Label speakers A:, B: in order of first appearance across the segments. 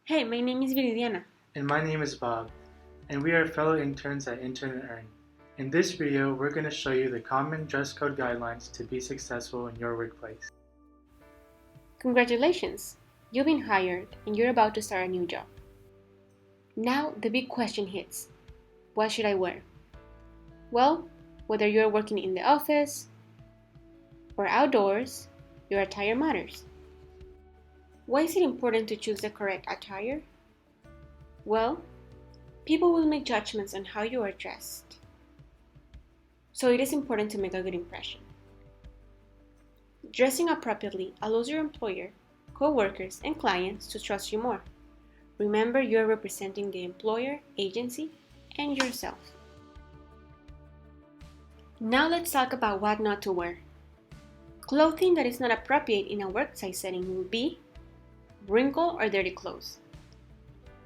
A: Hey, my name is Viridiana.
B: And my name is Bob, and we are fellow interns at Intern and Earn. In this video, we're going to show you the common dress code guidelines to be successful in your workplace.
A: Congratulations! You've been hired and you're about to start a new job. Now the big question hits. What should I wear? Well, whether you're working in the office or outdoors, your attire matters. Why is it important to choose the correct attire? Well, people will make judgments on how you are dressed. So it is important to make a good impression. Dressing appropriately allows your employer, co-workers, and clients to trust you more. Remember, you are representing the employer, agency, and yourself. Now let's talk about what not to wear. Clothing that is not appropriate in a worksite setting will be wrinkled or dirty clothes,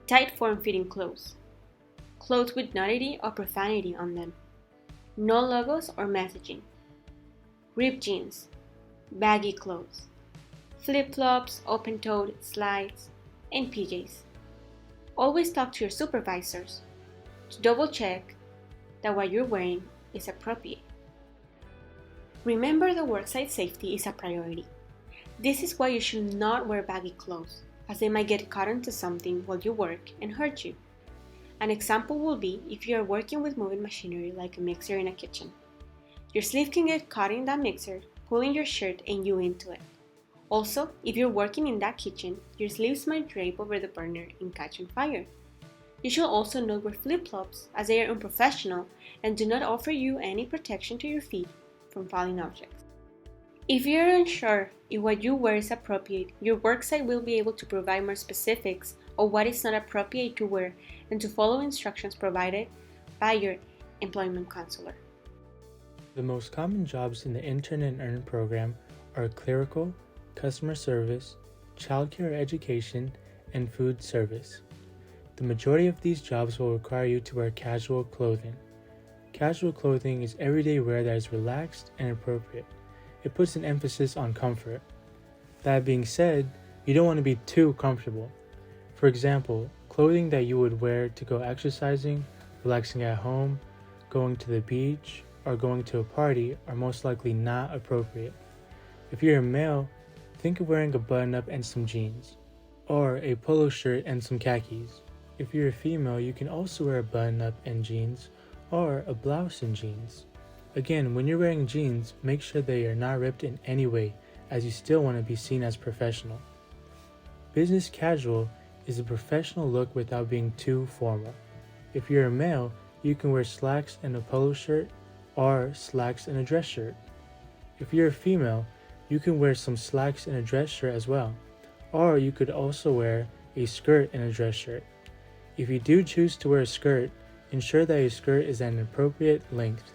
A: tight form-fitting clothes, clothes with nudity or profanity on them, no logos or messaging, ripped jeans, baggy clothes, flip-flops, open-toed, slides, and PJs. Always talk to your supervisors to double-check that what you're wearing is appropriate. Remember that worksite safety is a priority. This is why you should not wear baggy clothes, as they might get caught into something while you work and hurt you. An example will be if you are working with moving machinery like a mixer in a kitchen. Your sleeve can get caught in that mixer, pulling your shirt and you into it. Also, if you're working in that kitchen, your sleeves might drape over the burner and catch on fire. You should also not wear flip-flops, as they are unprofessional and do not offer you any protection to your feet from falling objects. If you're unsure if what you wear is appropriate, your worksite will be able to provide more specifics of what is not appropriate to wear and to follow instructions provided by your employment counselor.
B: The most common jobs in the Intern and Earn program are clerical, customer service, childcare education, and food service. The majority of these jobs will require you to wear casual clothing. Casual clothing is everyday wear that is relaxed and appropriate. It puts an emphasis on comfort. That being said, you don't want to be too comfortable. For example, clothing that you would wear to go exercising, relaxing at home, going to the beach, or going to a party are most likely not appropriate. If you're a male, think of wearing a button-up and some jeans, or a polo shirt and some khakis. If you're a female, you can also wear a button-up and jeans, or a blouse and jeans. Again, when you're wearing jeans, make sure they are not ripped in any way, as you still want to be seen as professional. Business casual is a professional look without being too formal. If you're a male, you can wear slacks and a polo shirt, or slacks and a dress shirt. If you're a female, you can wear some slacks and a dress shirt as well, or you could also wear a skirt and a dress shirt. If you do choose to wear a skirt, ensure that your skirt is at an appropriate length,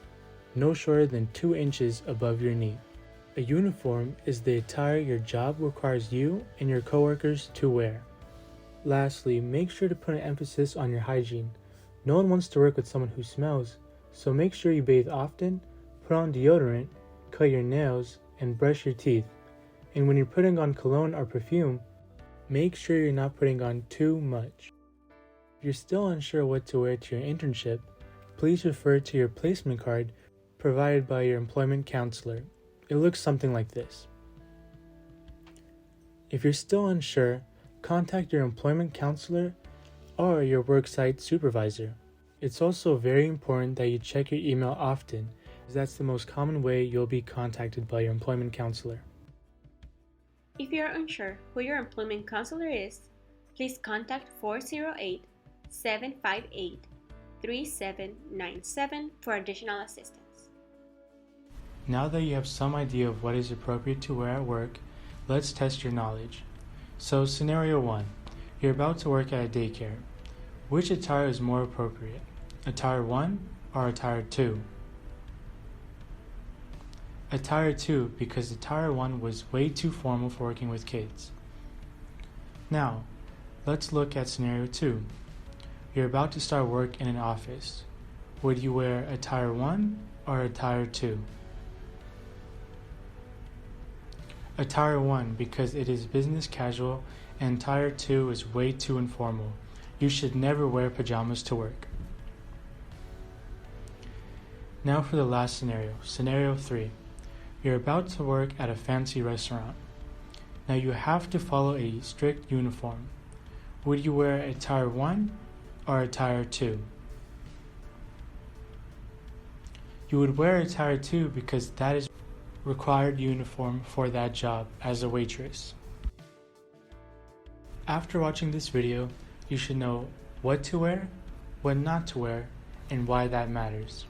B: no shorter than 2 inches above your knee. A uniform is the attire your job requires you and your coworkers to wear. Lastly, make sure to put an emphasis on your hygiene. No one wants to work with someone who smells, so make sure you bathe often, put on deodorant, cut your nails, and brush your teeth. And when you're putting on cologne or perfume, make sure you're not putting on too much. If you're still unsure what to wear to your internship, please refer to your placement card provided by your employment counselor. It looks something like this. If you're still unsure, contact your employment counselor or your worksite supervisor. It's also very important that you check your email often, as that's the most common way you'll be contacted by your employment counselor.
A: If you are unsure who your employment counselor is, please contact 408-758-3797 for additional assistance.
B: Now that you have some idea of what is appropriate to wear at work, let's test your knowledge. So, scenario 1. You're about to work at a daycare. Which attire is more appropriate? Attire 1 or attire 2? Attire 2, because attire 1 was way too formal for working with kids. Now, let's look at scenario 2. You're about to start work in an office. Would you wear attire 1 or attire 2? Attire 1, because it is business casual and Tier 2 is way too informal. You should never wear pajamas to work. Now for the last scenario, Scenario 3. You're about to work at a fancy restaurant. Now you have to follow a strict uniform. Would you wear a Tier 1 or a Tier 2? You would wear a Tier 2 because that is required uniform for that job as a waitress. After watching this video, you should know what to wear, what not to wear, and why that matters.